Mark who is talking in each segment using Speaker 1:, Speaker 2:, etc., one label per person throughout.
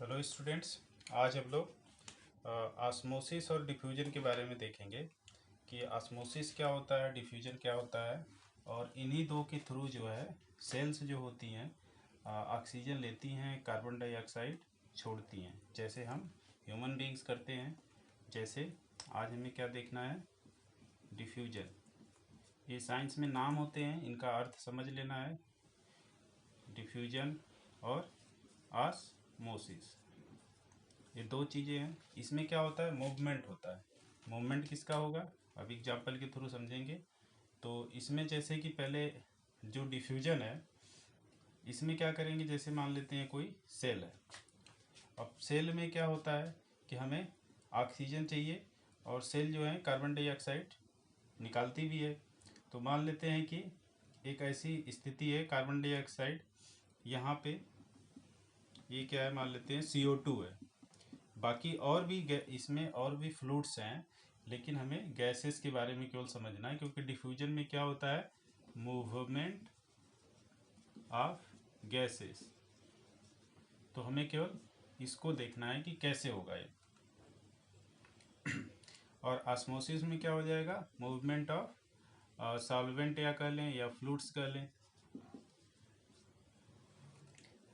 Speaker 1: Hello students. आज हम लोग ऑस्मोसिस और डिफ्यूजन के बारे में देखेंगे कि ऑस्मोसिस क्या होता है, डिफ्यूजन क्या होता है। और इन्हीं दो के थ्रू जो है सेल्स जो होती हैं ऑक्सीजन लेती हैं, कार्बन डाइऑक्साइड छोड़ती हैं, जैसे हम ह्यूमन बीइंग्स करते हैं। जैसे आज हमें क्या देखना है, डिफ्यूजन। ये साइंस में नाम होते हैं, इनका अर्थ समझ लेना है। डिफ्यूजन और ऑस्मोसिस ये दो चीज़ें हैं। इसमें क्या होता है, मूवमेंट होता है। मूवमेंट किसका होगा, अब एग्जाम्पल के थ्रू समझेंगे। तो इसमें जैसे कि पहले जो डिफ्यूजन है, इसमें क्या करेंगे, जैसे मान लेते हैं कोई सेल है। अब सेल में क्या होता है कि हमें ऑक्सीजन चाहिए और सेल जो है कार्बन डाइऑक्साइड निकालती भी है। तो मान लेते हैं कि एक ऐसी स्थिति है, कार्बन डाइऑक्साइड यहाँ पे, ये क्या है, मान लेते हैं CO2 है। बाकी और भी इसमें और भी फ्लूइड्स हैं, लेकिन हमें गैसेस के बारे में केवल समझना है, क्योंकि डिफ्यूजन में क्या होता है, मूवमेंट ऑफ गैसेस। तो हमें केवल इसको देखना है कि कैसे होगा ये। और ऑस्मोसिस में क्या हो जाएगा, मूवमेंट ऑफ सॉल्वेंट या कह लें या फ्लूइड्स कह लें।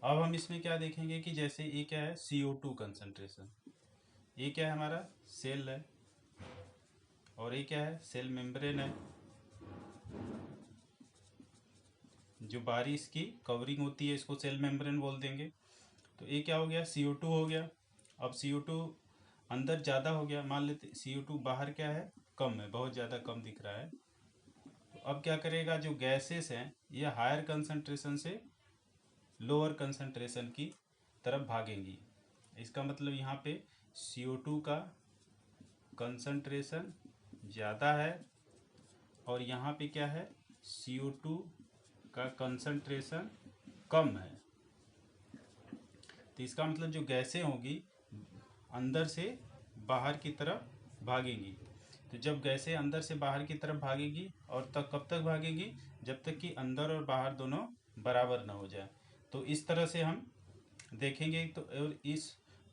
Speaker 1: अब हम इसमें क्या देखेंगे कि जैसे ये क्या है, CO2 कंसंट्रेशन। ये क्या है, हमारा सेल है, और ये क्या है, सेल मेम्ब्रेन है, जो बाहरी इसकी कवरिंग होती है, इसको सेल मेम्ब्रेन बोल देंगे। तो ये क्या हो गया, CO2 हो गया। अब CO2 अंदर ज़्यादा हो गया, मान लेते CO2 बाहर क्या है, कम है, बहुत ज़्यादा कम दिख रहा है। तो अब क्या करेगा, जो गैसेस हैं ये हायर कंसंट्रेशन से लोअर कंसंट्रेशन की तरफ भागेंगी। इसका मतलब यहाँ पे CO2 का कंसंट्रेशन ज़्यादा है, और यहाँ पे क्या है, CO2 का कंसंट्रेशन कम है। तो इसका मतलब जो गैसें होंगी अंदर से बाहर की तरफ भागेंगी। तो जब गैसें अंदर से बाहर की तरफ भागेगी, और तब कब तक भागेगी, जब तक कि अंदर और बाहर दोनों बराबर ना हो जाए। तो इस तरह से हम देखेंगे। तो और इस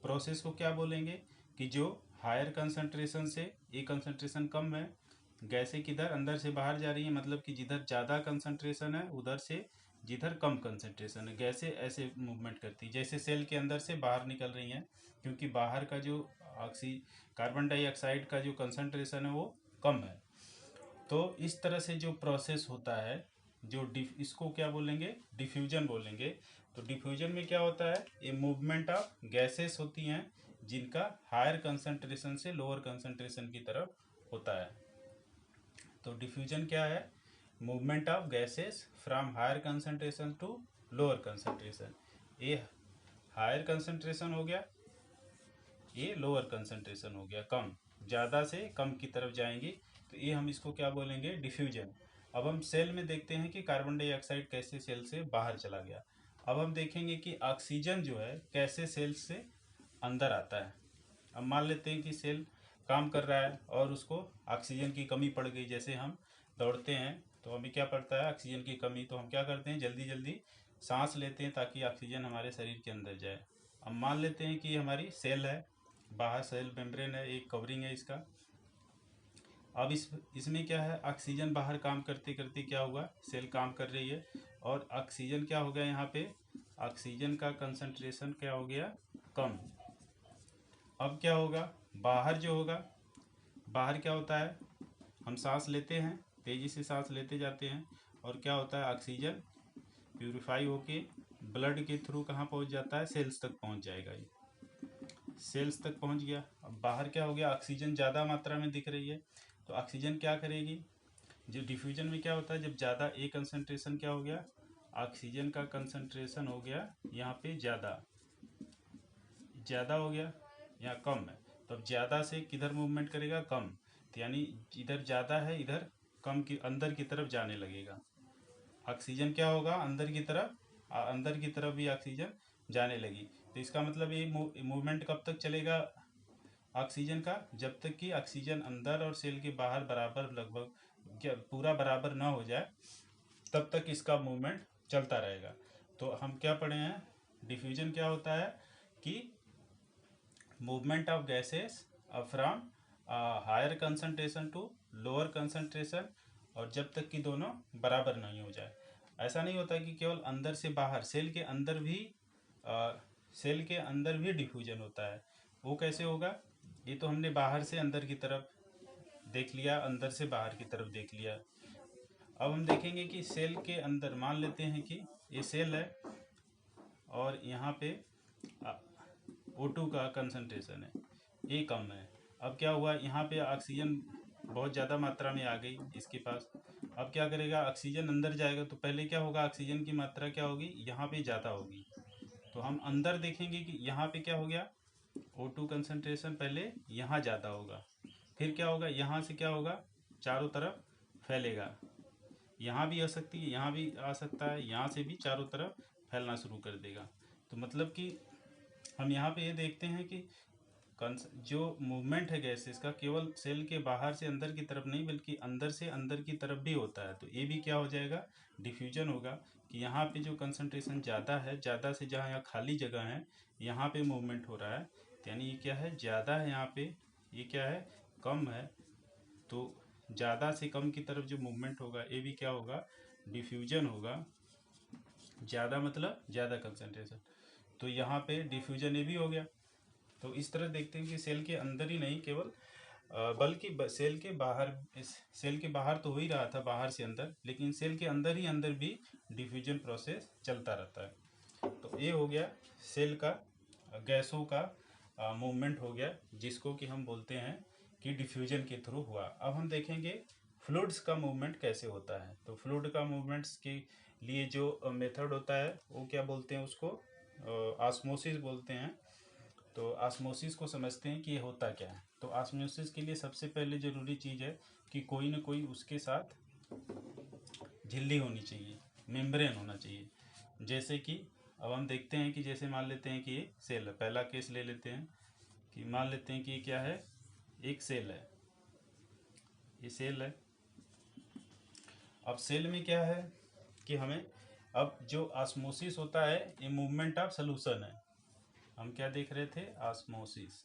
Speaker 1: प्रोसेस को क्या बोलेंगे कि जो हायर कंसंट्रेशन से ये कंसंट्रेशन कम है, गैसें किधर अंदर से बाहर जा रही है, मतलब कि जिधर ज़्यादा कंसंट्रेशन है उधर से जिधर कम कंसंट्रेशन है, गैसें ऐसे मूवमेंट करती, जैसे सेल के अंदर से बाहर निकल रही हैं, क्योंकि बाहर का जो ऑक्सी कार्बन डाइऑक्साइड का जो कंसंट्रेशन है वो कम है। तो इस तरह से जो प्रोसेस होता है, जो इसको क्या बोलेंगे, डिफ्यूजन बोलेंगे। तो डिफ्यूजन में क्या होता है, ये मूवमेंट ऑफ गैसेस होती हैं जिनका हायर कंसंट्रेशन से लोअर कंसंट्रेशन की तरफ होता है। तो डिफ्यूजन क्या है, movement of gases from higher concentration to lower concentration. ये हायर कंसंट्रेशन हो गया, ये लोअर कंसंट्रेशन हो गया, कम, ज़्यादा से कम की तरफ जाएंगी। तो ये हम इसको क्या बोलेंगे, डिफ्यूजन। अब हम सेल में देखते हैं कि कार्बन डाइऑक्साइड कैसे सेल से बाहर चला गया। अब हम देखेंगे कि ऑक्सीजन जो है कैसे सेल से अंदर आता है। अब मान लेते हैं कि सेल काम कर रहा है और उसको ऑक्सीजन की कमी पड़ गई। जैसे हम दौड़ते हैं तो हमें क्या पड़ता है, ऑक्सीजन की कमी। तो हम क्या करते हैं, जल्दी जल्दी सांस लेते हैं ताकि ऑक्सीजन हमारे शरीर के अंदर जाए। अब मान लेते हैं कि हमारी सेल है, बाहर सेल मेम्ब्रेन है, एक कवरिंग है इसका। अब इसमें क्या है, ऑक्सीजन बाहर काम करते करते क्या हुआ, सेल काम कर रही है, और ऑक्सीजन क्या हो गया, यहाँ पे ऑक्सीजन का कंसंट्रेशन क्या हो गया, कम। अब क्या होगा, बाहर जो होगा, बाहर क्या होता है, हम सांस लेते हैं, तेज़ी से सांस लेते जाते हैं, और क्या होता है, ऑक्सीजन प्यूरिफाई होके ब्लड के थ्रू कहाँ पहुँच जाता है, सेल्स तक पहुँच जाएगा। ये सेल्स तक पहुँच गया। अब बाहर क्या हो गया, ऑक्सीजन ज़्यादा मात्रा में दिख रही है, तो ऑक्सीजन क्या करेगी, जो डिफ्यूजन में क्या होता है, जब ज़्यादा ए कंसंट्रेशन क्या हो गया, ऑक्सीजन का कंसंट्रेशन हो गया यहाँ पे ज़्यादा, ज़्यादा हो गया, यहाँ कम है। तो अब ज़्यादा से किधर मूवमेंट करेगा, कम। तो यानी इधर ज़्यादा है, इधर कम, की अंदर की तरफ जाने लगेगा। ऑक्सीजन क्या होगा, अंदर की तरफ, अंदर की तरफ भी ऑक्सीजन जाने लगी। तो इसका मतलब ये मूवमेंट कब तक चलेगा ऑक्सीजन का, जब तक कि ऑक्सीजन अंदर और सेल के बाहर बराबर, लगभग क्या पूरा बराबर ना हो जाए, तब तक इसका मूवमेंट चलता रहेगा। तो हम क्या पढ़े हैं, डिफ्यूजन क्या होता है कि movement of gases from higher concentration to lower concentration, और जब तक कि दोनों बराबर नहीं हो जाए। ऐसा नहीं होता कि केवल अंदर से बाहर, सेल के अंदर भी डिफ्यूजन होता है। वो कैसे होगा? ये तो हमने बाहर से अंदर की तरफ देख लिया, अंदर से बाहर की तरफ देख लिया। अब हम देखेंगे कि सेल के अंदर, मान लेते हैं कि ये सेल है और यहाँ पे O2 का कंसंट्रेशन है, ये कम है। अब क्या हुआ, यहाँ पे ऑक्सीजन बहुत ज़्यादा मात्रा में आ गई इसके पास। अब क्या करेगा, ऑक्सीजन अंदर जाएगा तो पहले क्या होगा, ऑक्सीजन की मात्रा क्या होगी, यहाँ पे ज़्यादा होगी। तो हम अंदर देखेंगे कि यहाँ पे क्या हो गया, O2 कंसंट्रेशन पहले यहाँ ज़्यादा होगा, फिर क्या होगा, यहाँ से क्या होगा, चारों तरफ फैलेगा। यहाँ भी आ सकती है, यहाँ भी आ सकता है, यहाँ से भी चारों तरफ फैलना शुरू कर देगा। तो मतलब कि हम यहाँ पे ये देखते हैं कि जो मूवमेंट है गैसेस का, केवल सेल के बाहर से अंदर की तरफ नहीं बल्कि अंदर से अंदर की तरफ भी होता है। तो ये भी क्या हो जाएगा, डिफ्यूजन होगा, कि यहाँ पे जो कंसंट्रेशन ज़्यादा है, ज़्यादा से जहाँ यहाँ खाली जगह है यहाँ पे मूवमेंट हो रहा है, तो यानी ये क्या है, ज़्यादा है यहाँ पे, ये क्या है, कम है। तो ज़्यादा से कम की तरफ जो मूवमेंट होगा ये भी क्या होगा, डिफ्यूजन होगा। ज़्यादा मतलब ज़्यादा कंसंट्रेशन, तो यहाँ पे डिफ्यूजन ये भी हो गया। तो इस तरह देखते हैं कि सेल के अंदर ही नहीं केवल बल्कि सेल के बाहर तो हो ही रहा था, बाहर से अंदर, लेकिन सेल के अंदर ही अंदर भी डिफ्यूजन प्रोसेस चलता रहता है। तो ये हो गया सेल का गैसों का मूवमेंट हो गया, जिसको कि हम बोलते हैं कि डिफ्यूजन के थ्रू हुआ। अब हम देखेंगे फ्लूइड्स का मूवमेंट कैसे होता है। तो फ्लूइड का मूवमेंट्स के लिए जो मेथड होता है वो क्या बोलते हैं, उसको ऑस्मोसिस बोलते हैं। तो ऑस्मोसिस को समझते हैं कि ये होता क्या है। तो ऑस्मोसिस के लिए सबसे पहले ज़रूरी चीज़ है कि कोई ना कोई उसके साथ झिल्ली होनी चाहिए, मेम्ब्रेन होना चाहिए। जैसे कि अब हम देखते हैं कि जैसे मान लेते हैं कि ये सेल है, पहला केस ले लेते हैं कि मान लेते हैं कि ये क्या है, एक सेल है, ये सेल है। अब सेल में क्या है कि हमें, अब जो ऑस्मोसिस होता है ये मूवमेंट ऑफ सॉल्यूशन है। हम क्या देख रहे थे, ऑस्मोसिस।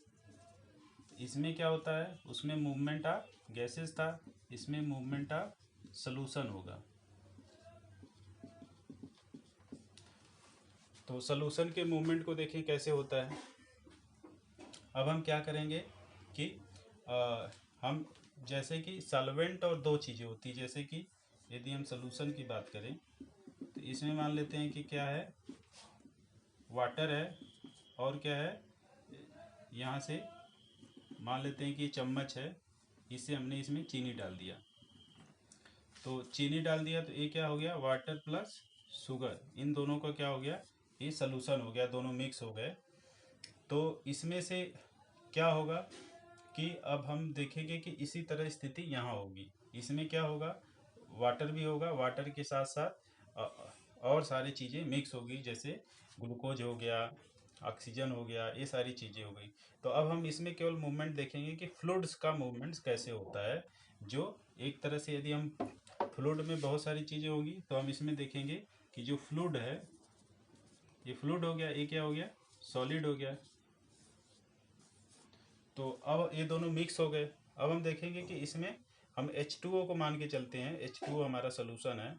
Speaker 1: इसमें क्या होता है, उसमें मूवमेंट ऑफ गैसेस था, इसमें मूवमेंट ऑफ सॉल्यूशन होगा। तो सॉल्यूशन के मूवमेंट को देखें कैसे होता है। अब हम क्या करेंगे कि हम जैसे कि सॉल्वेंट और दो चीज़ें होती है, जैसे कि यदि हम सॉल्यूशन की बात करें तो इसमें मान लेते हैं कि क्या है, वाटर है, और क्या है, यहाँ से मान लेते हैं कि चम्मच है, इससे हमने इसमें चीनी डाल दिया। तो चीनी डाल दिया तो ये क्या हो गया, वाटर प्लस शुगर, इन दोनों का क्या हो गया, ये सॉल्यूशन हो गया, दोनों मिक्स हो गए। तो इसमें से क्या होगा कि अब हम देखेंगे कि इसी तरह स्थिति यहाँ होगी। इसमें क्या होगा, वाटर भी होगा, वाटर के साथ साथ और सारी चीज़ें मिक्स होगी, जैसे ग्लूकोज हो गया, ऑक्सीजन हो गया, ये सारी चीज़ें हो गई। तो अब हम इसमें केवल मूवमेंट देखेंगे कि फ्लूइड्स का मूवमेंट्स कैसे होता है। जो एक तरह से यदि हम फ्लूइड में बहुत सारी चीज़ें होगी तो हम इसमें देखेंगे कि जो फ्लूइड है, ये फ्लूइड हो गया, ये क्या हो गया, सॉलिड हो गया। तो अब ये दोनों मिक्स हो गए। अब हम देखेंगे कि इसमें हम H2O को मान के चलते हैं, H2O हमारा सोल्यूशन है,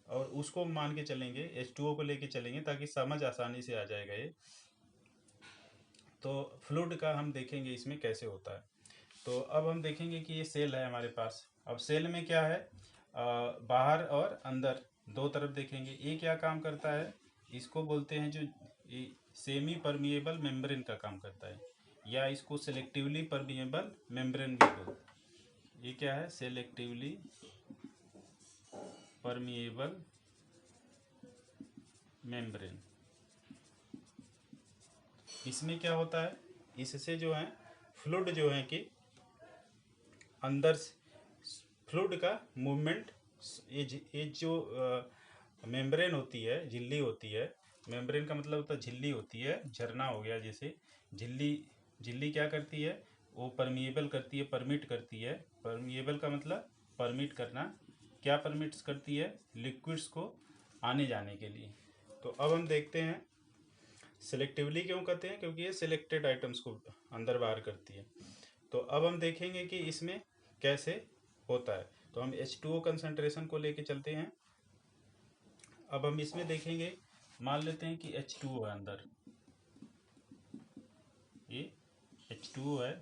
Speaker 1: और उसको मान के चलेंगे, H2O को लेके चलेंगे ताकि समझ आसानी से आ जाएगा ये। तो फ्लूइड का हम देखेंगे इसमें कैसे होता है। तो अब हम देखेंगे कि ये सेल है हमारे पास। अब सेल में क्या है, बाहर और अंदर दो तरफ देखेंगे। ये क्या काम करता है, इसको बोलते हैं, जो सेमी परमिएबल मेम्ब्रेन का काम करता है, या इसको सेलेक्टिवली परमिएबल मेम्ब्रेन भी बोलते हैं। ये क्या है, सेलेक्टिवली परमिएबल मेम्ब्रेन। इसमें क्या होता है, इससे जो है फ्लूइड जो है कि अंदर फ्लूइड का मूवमेंट, ये जो मेम्ब्रेन होती है, झिल्ली होती है, मेम्ब्रेन का मतलब होता है झिल्ली होती है, झरना हो गया जैसे झिल्ली। झिल्ली क्या करती है, वो परमिएबल करती है, परमिट करती है। परमिएबल का मतलब परमिट करना, क्या परमिट्स करती है, लिक्विड्स को आने जाने के लिए। तो अब हम देखते हैं सिलेक्टिवली क्यों कहते हैं? क्योंकि ये सिलेक्टेड आइटम्स को अंदर बाहर करती है। तो अब हम देखेंगे कि इसमें कैसे होता है। तो हम H2O कंसंट्रेशन को लेके चलते हैं। अब हम इसमें देखेंगे, मान लेते हैं कि H2O है अंदर, ये H2O है।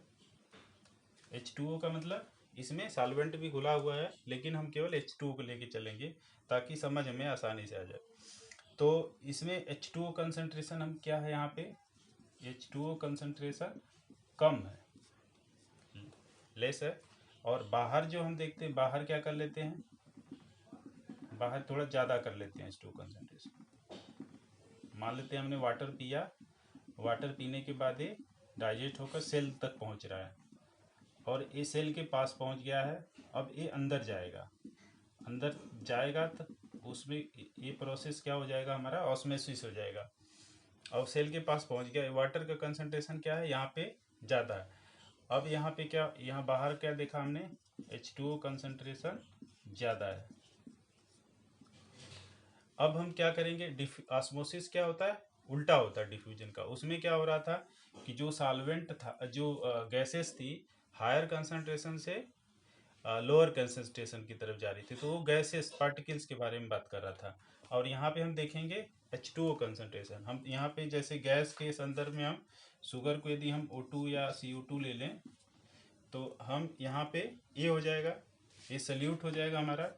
Speaker 1: H2O का मतलब इसमें सॉल्वेंट भी घुला हुआ है, लेकिन हम केवल H2O को लेके चलेंगे ताकि समझ में आसानी से आ जाए। तो इसमें H2O कंसंट्रेशन हम क्या है, यहाँ पे H2O कंसंट्रेशन कम है, लेस है। और बाहर जो हम देखते हैं, बाहर क्या कर लेते हैं, बाहर थोड़ा ज़्यादा कर लेते हैं H2O कंसंट्रेशन। मान लेते हैं हमने वाटर पिया, वाटर पीने के बाद ये डाइजेस्ट होकर सेल तक पहुंच रहा है और ये सेल के पास पहुंच गया है। अब ये अंदर जाएगा, अंदर जाएगा तो उसमें ये प्रोसेस क्या हो जाएगा, हमारा ऑस्मोसिस हो जाएगा। अब सेल के पास पहुंच गया, वाटर का कंसंट्रेशन क्या है यहाँ पे ज़्यादा है। अब यहाँ पे क्या, यहाँ बाहर क्या देखा हमने, H2O कंसंट्रेशन ज़्यादा है। अब हम क्या करेंगे, ऑस्मोसिस क्या होता है, उल्टा होता है डिफ्यूजन का। उसमें क्या हो रहा था कि जो सॉल्वेंट था, जो गैसेस थी, हायर कंसंट्रेशन से लोअर कंसंट्रेशन की तरफ जा रही थी, तो वो गैसेस पार्टिकल्स के बारे में बात कर रहा था। और यहाँ पे हम देखेंगे H2O कंसंट्रेशन। हम यहाँ पे जैसे गैस के संदर्भ में हम शुगर को यदि हम O2 या CO2 ले लें, तो हम यहाँ पे ये हो जाएगा, ये सल्यूट हो जाएगा हमारा।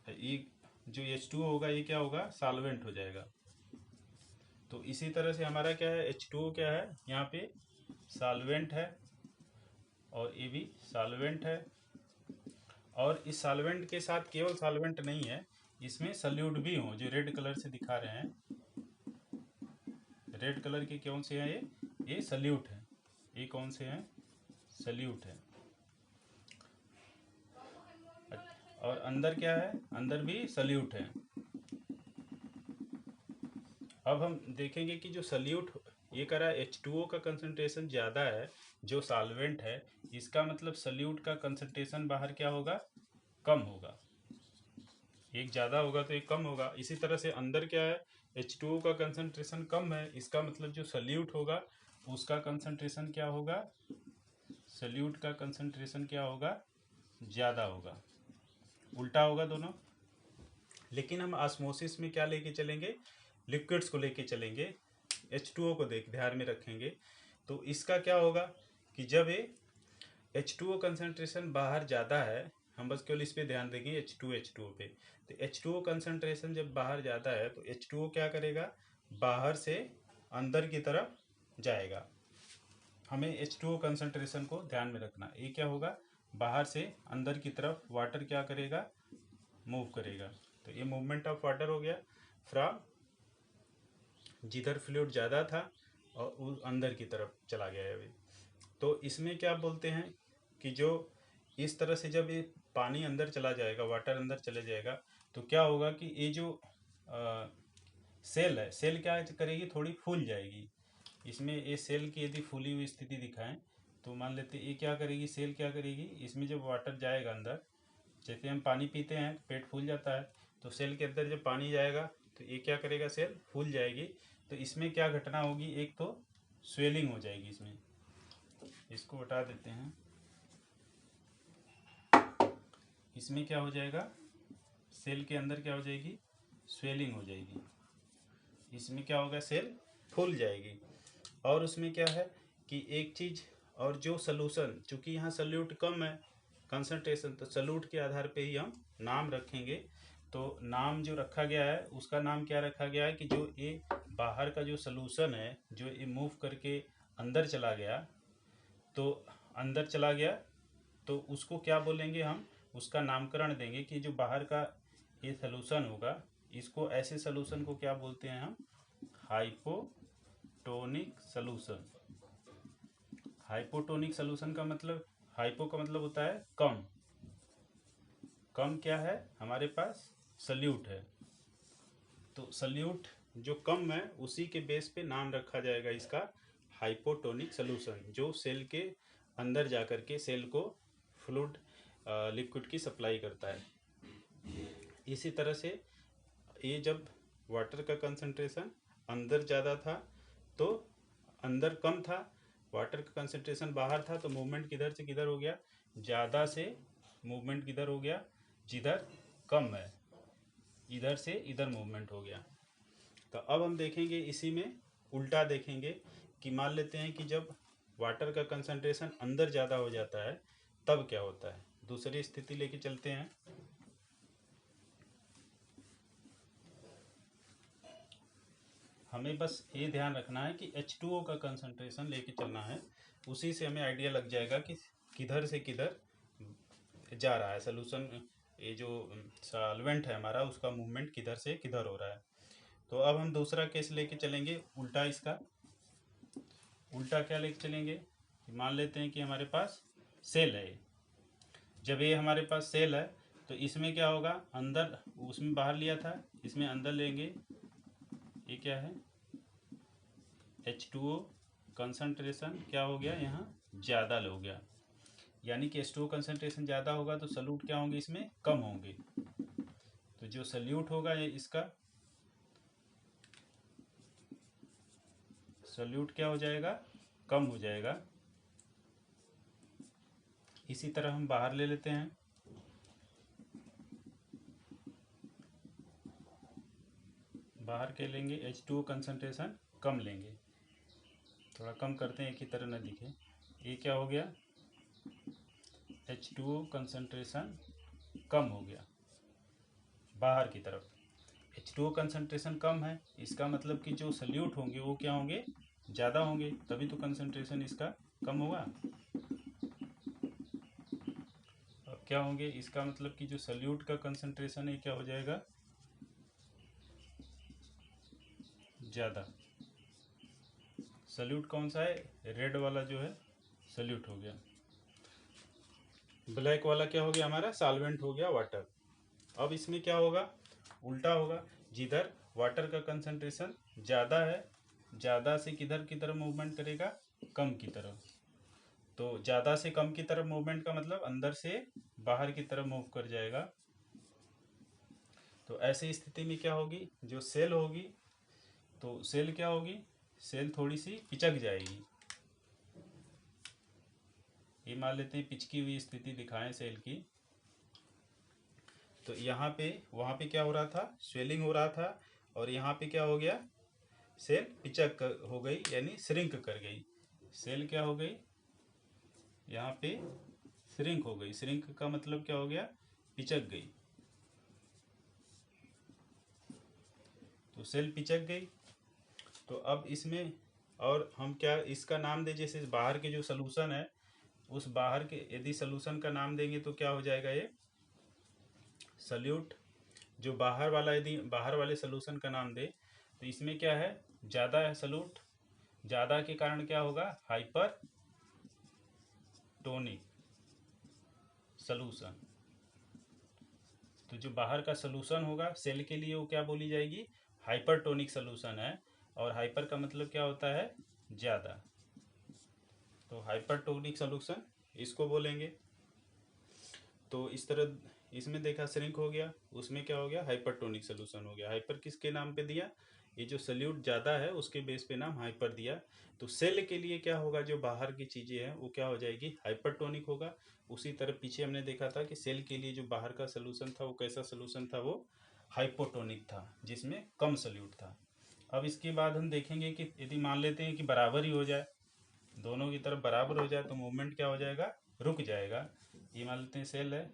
Speaker 1: ये जो H2O होगा ये क्या होगा, सॉल्वेंट हो जाएगा। तो इसी तरह से हमारा क्या है, H2O क्या है, यहाँ पे सॉल्वेंट है और ये भी सॉल्वेंट है। और इस सॉल्वेंट के साथ केवल सॉल्वेंट नहीं है, इसमें सल्यूट भी हो, जो रेड कलर से दिखा रहे हैं। रेड कलर के कौन से हैं, ये सल्यूट है। ये कौन से हैं, सल्यूट है। और अंदर क्या है, अंदर भी सल्यूट है। अब हम देखेंगे कि जो सल्यूट ये करा है, H2O का कंसंट्रेशन ज़्यादा है जो सॉल्वेंट है, इसका मतलब सल्यूट का कंसंट्रेशन बाहर क्या होगा, कम होगा। एक ज़्यादा होगा तो एक कम होगा। इसी तरह से अंदर क्या है, H2O का कंसंट्रेशन कम है, इसका मतलब जो सल्यूट होगा उसका कंसंट्रेशन क्या होगा, सल्यूट का कंसंट्रेशन क्या होगा, ज़्यादा होगा। उल्टा होगा दोनों। लेकिन हम ऑस्मोसिस में क्या लेके चलेंगे, लिक्विड्स को लेके चलेंगे, H2O को ध्यान में रखेंगे। तो इसका क्या होगा कि जब ये H2O कंसंट्रेशन बाहर ज़्यादा है, हम बस केवल इस पे ध्यान देंगे H2O पे। तो H2O कंसंट्रेशन जब बाहर ज़्यादा है तो H2O क्या करेगा, बाहर से अंदर की तरफ जाएगा। हमें H2O कंसंट्रेशन को ध्यान में रखना। ये क्या होगा, बाहर से अंदर की तरफ वाटर क्या करेगा, मूव करेगा। तो ये मूवमेंट ऑफ वाटर हो गया फ्रॉम जिधर फ्लूइड ज़्यादा था और उस अंदर की तरफ चला गया है अभी। तो इसमें क्या बोलते हैं कि जो इस तरह से जब ये पानी अंदर चला जाएगा, वाटर अंदर चले जाएगा, तो क्या होगा कि ये जो सेल है, सेल क्या करेगी, थोड़ी फूल जाएगी। इसमें ये सेल की यदि फूली हुई स्थिति दिखाएं तो मान लेते ये क्या करेगी, सेल क्या करेगी, इसमें जब वाटर जाएगा अंदर, जैसे हम पानी पीते हैं पेट फूल जाता है, तो सेल के अंदर जब पानी जाएगा तो ये क्या करेगा, सेल फूल जाएगी। तो इसमें क्या घटना होगी, एक तो स्वेलिंग हो जाएगी इसमें, इसको हटा देते हैं। इसमें क्या हो जाएगा, सेल के अंदर क्या हो जाएगी, स्वेलिंग हो जाएगी। इसमें क्या होगा, सेल फूल जाएगी। और उसमें क्या है कि एक चीज़ और, जो सलूशन, चूँकि यहाँ सल्यूट कम है कंसंट्रेशन, तो सल्यूट के आधार पे ही हम नाम रखेंगे। तो नाम जो रखा गया है उसका नाम क्या रखा गया है कि जो ये बाहर का जो सलूशन है, जो ये मूव करके अंदर चला गया, तो अंदर चला गया तो उसको क्या बोलेंगे हम, उसका नामकरण देंगे कि जो बाहर का ये सलूशन होगा, इसको ऐसे सलूशन को क्या बोलते हैं हम, हाइपोटोनिक सलूशन। हाइपोटोनिक सलूशन का मतलब, हाइपो का मतलब होता है कम, कम क्या है हमारे पास, सल्यूट है। तो सल्यूट जो कम है उसी के बेस पे नाम रखा जाएगा इसका हाइपोटोनिक सलूशन, जो सेल के अंदर जाकर के सेल को फ्लूइड लिक्विड की सप्लाई करता है। इसी तरह से ये जब वाटर का कंसंट्रेशन अंदर ज़्यादा था तो अंदर कम था, वाटर का कंसंट्रेशन बाहर था तो मूवमेंट किधर से किधर हो गया, ज़्यादा से मूवमेंट किधर हो गया, जिधर कम है इधर से इधर मूवमेंट हो गया। तो अब हम देखेंगे इसी में उल्टा देखेंगे कि मान लेते हैं कि जब वाटर का कंसंट्रेशन अंदर ज़्यादा हो जाता है तब क्या होता है। दूसरी स्थिति लेके चलते हैं। हमें बस ये ध्यान रखना है कि H2O का कंसंट्रेशन लेके चलना है, उसी से हमें आइडिया लग जाएगा कि किधर से किधर जा रहा है सॉल्यूशन, ये जो सॉल्वेंट है हमारा उसका मूवमेंट किधर से किधर हो रहा है। तो अब हम दूसरा केस लेके चलेंगे उल्टा इसका। उल्टा क्या लेके चलेंगे, मान लेते हैं कि हमारे पास सेल है। जब ये हमारे पास सेल है तो इसमें क्या होगा, अंदर उसमें बाहर लिया था, इसमें अंदर लेंगे। ये क्या है, H2O कंसंट्रेशन क्या हो गया, यहाँ ज़्यादा हो गया। यानी कि H2O कंसंट्रेशन ज़्यादा होगा तो सल्यूट क्या होंगे, इसमें कम होंगे। तो जो सल्यूट होगा ये इसका सल्यूट क्या हो जाएगा, कम हो जाएगा। इसी तरह हम बाहर ले लेते हैं। बाहर के लेंगे H2O कंसंट्रेशन कम लेंगे, थोड़ा कम करते हैं एक ही तरह न दिखे। ये क्या हो गया, H2O कंसंट्रेशन कम हो गया बाहर की तरफ। H2O कंसंट्रेशन कम है, इसका मतलब कि जो सल्यूट होंगे वो क्या होंगे, ज़्यादा होंगे, तभी तो कंसंट्रेशन इसका कम होगा। अब क्या होंगे, इसका मतलब कि जो सल्यूट का कंसंट्रेशन है क्या हो जाएगा, ज़्यादा। सल्यूट कौन सा है, रेड वाला जो है सल्यूट हो गया। ब्लैक वाला क्या हो गया, हमारा सॉल्वेंट हो गया, वाटर। अब इसमें क्या होगा, उल्टा होगा। जिधर वाटर का कंसंट्रेशन ज़्यादा है, ज़्यादा से किधर की तरफ मूवमेंट करेगा, कम की तरफ। तो ज़्यादा से कम की तरफ मूवमेंट का मतलब अंदर से बाहर की तरफ मूव कर जाएगा। तो ऐसी स्थिति में क्या होगी, जो सेल होगी तो सेल क्या होगी, सेल थोड़ी सी पिचक जाएगी। ये मान लेते हैं पिचकी हुई स्थिति दिखाएं सेल की। तो यहाँ पे वहाँ पे क्या हो रहा था, स्वेलिंग हो रहा था, और यहाँ पे क्या हो गया, सेल पिचक हो गई, यानी श्रिंक कर गई। सेल क्या हो गई, यहाँ पे श्रिंक हो गई। श्रिंक का मतलब क्या हो गया, पिचक गई। तो सेल पिचक गई। तो अब इसमें और हम क्या इसका नाम दे, जैसे बाहर के जो सलूशन है उस बाहर के यदि सलूशन का नाम देंगे तो क्या हो जाएगा, ये सल्यूट। जो बाहर वाला यदि बाहर वाले सलूशन का नाम दे तो इसमें क्या है, ज़्यादा है सल्यूट, ज़्यादा के कारण क्या होगा, हाइपर टोनिक सलूशन। तो जो बाहर का सलूशन होगा सेल के लिए वो क्या बोली जाएगी, हाइपरटोनिक सलूशन है। और हाइपर का मतलब क्या होता है, ज़्यादा। तो हाइपरटोनिक सलूशन इसको बोलेंगे। तो इस तरह इसमें देखा श्रिंक हो गया, उसमें क्या हो गया, हाइपरटोनिक सलूशन हो गया। हाइपर किसके नाम पे दिया, ये जो सल्यूट ज़्यादा है उसके बेस पे नाम हाइपर दिया। तो सेल के लिए क्या होगा, जो बाहर की चीज़ें हैं वो क्या हो जाएगी, हाइपरटोनिक होगा। उसी तरह पीछे हमने देखा था कि सेल के लिए जो बाहर का सलूशन था वो कैसा सलूशन था, वो हाइपोटोनिक था, जिसमें कम सल्यूट था। अब इसके बाद हम देखेंगे कि यदि मान लेते हैं कि बराबर ही हो जाए, दोनों की तरफ बराबर हो जाए तो मूवमेंट क्या हो जाएगा, रुक जाएगा। ये मान लेते हैं सेल है,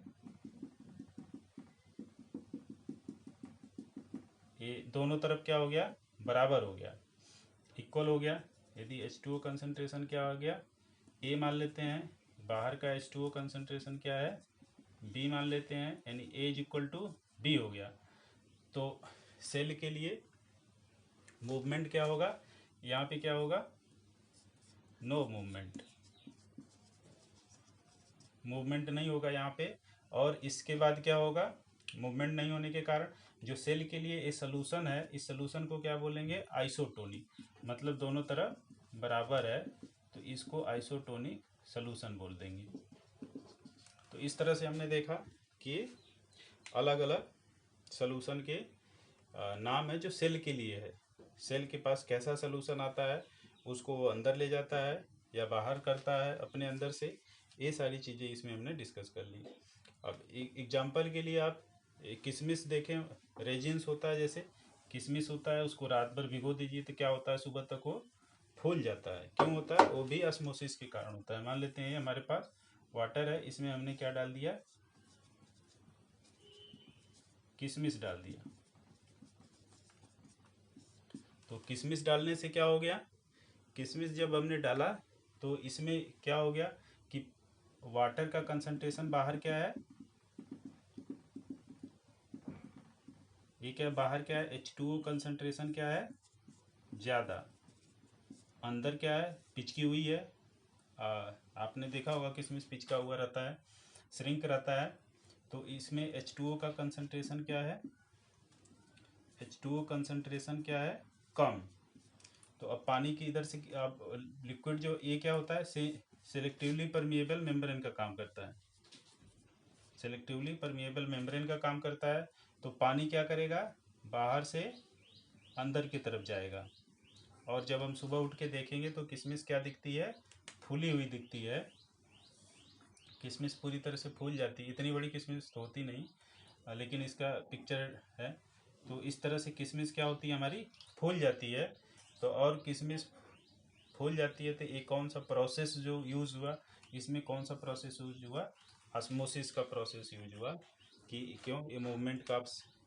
Speaker 1: ये दोनों तरफ क्या हो गया, बराबर हो गया, इक्वल हो गया। यदि H2O कंसंट्रेशन क्या हो गया, A मान लेते हैं, बाहर का H2O कंसंट्रेशन क्या है, B मान लेते हैं, यानी A is equal to B हो गया। तो सेल के लिए मूवमेंट क्या होगा, यहाँ पे क्या होगा, नो मूवमेंट, मूवमेंट नहीं होगा यहाँ पे। और इसके बाद क्या होगा, मूवमेंट नहीं होने के कारण जो सेल के लिए ये सलूशन है, इस सलूशन को क्या बोलेंगे, आइसोटोनिक। मतलब दोनों तरफ बराबर है तो इसको आइसोटोनिक सलूशन बोल देंगे। तो इस तरह से हमने देखा कि अलग अलग सलूशन के नाम है जो सेल के लिए है। सेल के पास कैसा सलूशन आता है, उसको वो अंदर ले जाता है या बाहर करता है अपने अंदर से, ये सारी चीज़ें इसमें हमने डिस्कस कर ली। अब एक एग्जांपल के लिए आप किशमिश देखें, रेजिन्स होता है, जैसे किशमिश होता है, उसको रात भर भिगो दीजिए तो क्या होता है, सुबह तक वो फूल जाता है। क्यों होता है? वो भी ऑस्मोसिस के कारण होता है। मान लेते हैं हमारे पास वाटर है, इसमें हमने क्या डाल दिया, किशमिश डाल दिया। तो किशमिश डालने से क्या हो गया, किशमिश जब हमने डाला तो इसमें क्या हो गया कि वाटर का कंसंट्रेशन बाहर क्या है, ये क्या बाहर क्या है, H2O कंसंट्रेशन क्या है ज़्यादा, अंदर क्या है पिचकी हुई है। आपने देखा होगा किशमिश पिचका हुआ रहता है, श्रिंक रहता है। तो इसमें H2O का कंसंट्रेशन क्या है, H2O कंसंट्रेशन क्या है, कम। तो अब पानी की इधर से अब लिक्विड जो ये क्या होता है, सेलेक्टिवली परमिएबल मेम्ब्रेन का काम करता है, सेलेक्टिवली परमिएबल मेम्ब्रेन का काम करता है। तो पानी क्या करेगा, बाहर से अंदर की तरफ जाएगा। और जब हम सुबह उठ के देखेंगे तो किशमिश क्या दिखती है, फूली हुई दिखती है। किशमिश पूरी तरह से फूल जाती है, इतनी बड़ी किशमिश तो होती नहीं, लेकिन इसका पिक्चर है। तो इस तरह से किशमिश क्या होती है हमारी, फूल जाती है। तो और किशमिश फूल जाती है तो ये कौन सा प्रोसेस जो यूज़ हुआ, इसमें कौन सा प्रोसेस यूज हुआ, ऑस्मोसिस का प्रोसेस यूज हुआ। कि क्यों, ये मूवमेंट का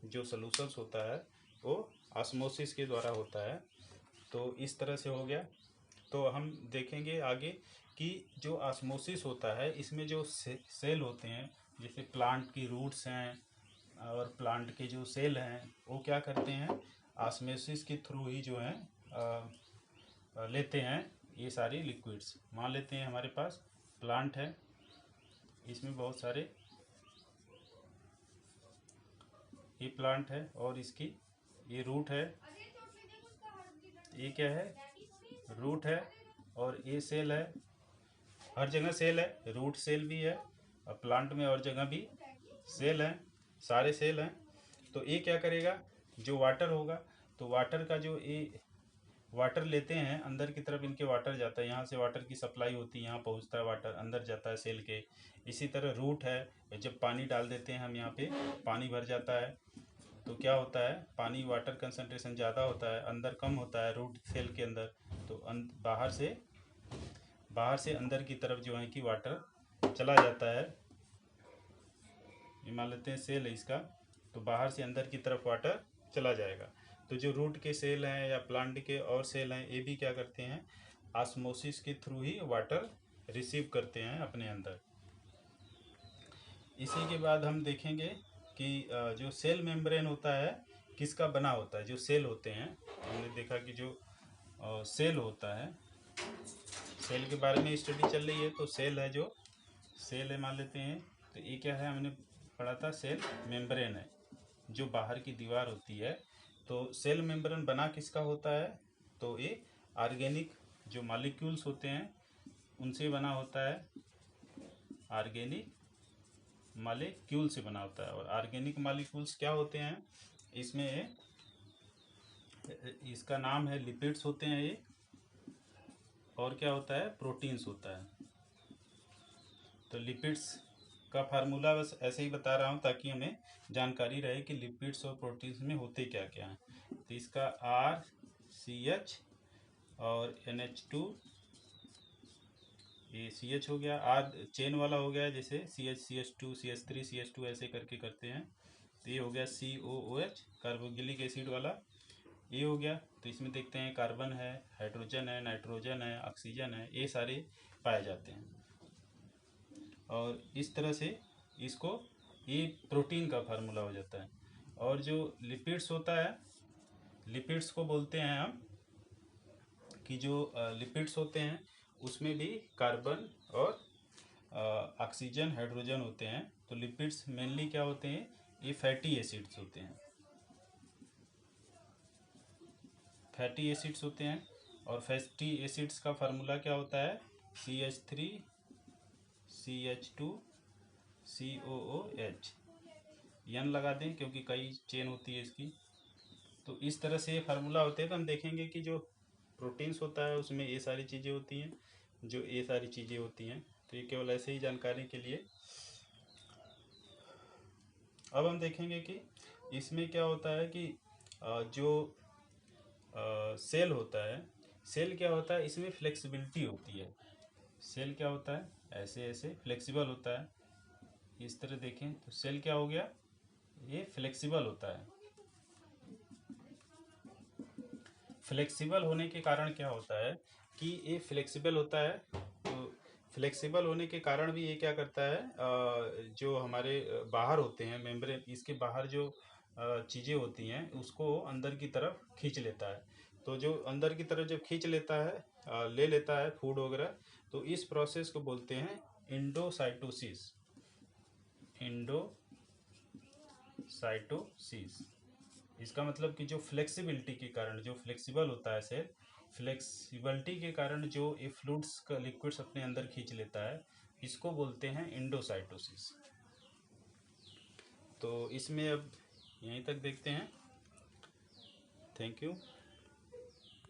Speaker 1: जो सॉल्यूशंस होता है वो ऑस्मोसिस के द्वारा होता है। तो इस तरह से हो गया। तो हम देखेंगे आगे कि जो ऑस्मोसिस होता है इसमें जो सेल होते हैं, जैसे प्लांट की रूट्स हैं और प्लांट के जो सेल हैं, वो क्या करते हैं, ऑस्मोसिस के थ्रू ही जो है लेते हैं ये सारी लिक्विड्स। मान लेते हैं हमारे पास प्लांट है, इसमें बहुत सारे, ये प्लांट है और इसकी ये रूट है, ये क्या है, रूट है, और ये सेल है। हर जगह सेल है, रूट सेल भी है और प्लांट में और जगह भी सेल हैं, सारे सेल हैं। तो ये क्या करेगा, जो वाटर होगा, तो वाटर का जो ये वाटर लेते हैं अंदर की तरफ, इनके वाटर जाता है, यहाँ से वाटर की सप्लाई होती है, यहाँ पहुँचता है वाटर, अंदर जाता है सेल के। इसी तरह रूट है, जब पानी डाल देते हैं हम यहाँ पे, पानी भर जाता है तो क्या होता है, पानी वाटर कंसंट्रेशन ज़्यादा होता है, अंदर कम होता है रूट सेल के अंदर। तो बाहर से अंदर की तरफ जो है कि वाटर चला जाता है। ये मान लेते हैं सेल है इसका, तो बाहर से अंदर की तरफ वाटर चला जाएगा। तो जो रूट के सेल हैं या प्लांट के और सेल हैं, ये भी क्या करते हैं, ऑस्मोसिस के थ्रू ही वाटर रिसीव करते हैं अपने अंदर। इसी के बाद हम देखेंगे कि जो सेल मेम्ब्रेन होता है किसका बना होता है। जो सेल होते हैं, हमने देखा कि जो सेल होता है, सेल के बारे में स्टडी चल रही है। तो सेल है, जो सेल है मान लेते हैं, तो ये क्या है, हमने पढ़ा था सेल मेम्ब्रेन है, जो बाहर की दीवार होती है। तो सेल मेम्ब्रेन बना किसका होता है, तो ये ऑर्गेनिक जो मॉलिक्यूल्स होते हैं उनसे बना होता है, ऑर्गेनिक मॉलिक्यूल से बना होता है। और ऑर्गेनिक मॉलिक्यूल्स क्या होते हैं, इसमें इसका नाम है लिपिड्स होते हैं ये, और क्या होता है, प्रोटीन्स होता है। तो लिपिड्स का फार्मूला बस ऐसे ही बता रहा हूँ ताकि हमें जानकारी रहे कि लिपिड्स और प्रोटीन्स में होते क्या क्या हैं। तो इसका RCH और NH2, ये CH हो गया, R चेन वाला हो गया, जैसे CH CH2 CH3 CH2 ऐसे करके करते हैं। तो ये हो गया COOH, कार्बोक्सिलिक एसिड वाला, ये हो गया। तो इसमें देखते हैं कार्बन है, हाइड्रोजन है, नाइट्रोजन है, ऑक्सीजन है, ये सारे पाए जाते हैं। और इस तरह से इसको, ये प्रोटीन का फार्मूला हो जाता है। और जो लिपिड्स होता है, लिपिड्स को बोलते हैं हम कि जो लिपिड्स होते हैं उसमें भी कार्बन और ऑक्सीजन हाइड्रोजन होते हैं। तो लिपिड्स मेनली क्या होते हैं, ये फैटी एसिड्स होते हैं, फैटी एसिड्स होते हैं। और फैटी एसिड्स का फार्मूला क्या होता है, CH3 CH2 COOH, N लगा दें क्योंकि कई चेन होती है इसकी। तो इस तरह से ये फार्मूला होते हैं। तो हम देखेंगे कि जो प्रोटीन्स होता है उसमें ये सारी चीज़ें होती हैं, जो ये सारी चीज़ें होती हैं। तो ये केवल ऐसे ही जानकारी के लिए। अब हम देखेंगे कि इसमें क्या होता है कि जो सेल होता है, सेल क्या होता है, इसमें फ्लेक्सिबिलिटी होती है। सेल क्या होता है, ऐसे ऐसे फ्लेक्सिबल होता है। इस तरह देखें तो सेल क्या हो गया, ये फ्लेक्सिबल होता है। फ्लेक्सिबल होने के कारण क्या होता है कि ये फ्लेक्सिबल होता है। तो फ्लेक्सिबल होने के कारण भी ये क्या करता है, जो हमारे बाहर होते हैं मेम्ब्रेन, इसके बाहर जो चीज़ें होती हैं उसको अंदर की तरफ खींच लेता है। तो जो अंदर की तरफ जब खींच लेता है, ले लेता है फूड वगैरह, तो इस प्रोसेस को बोलते हैं इंडोसाइटोसिस। इंडोसाइटोसिस, इसका मतलब कि जो फ्लेक्सिबिलिटी के कारण, जो फ्लेक्सिबल होता है सेल, फ्लेक्सिबिलिटी के कारण जो ये फ्लूइड्स का लिक्विड्स अपने अंदर खींच लेता है, इसको बोलते हैं इंडोसाइटोसिस। तो इसमें अब यहीं तक देखते हैं। Thank you.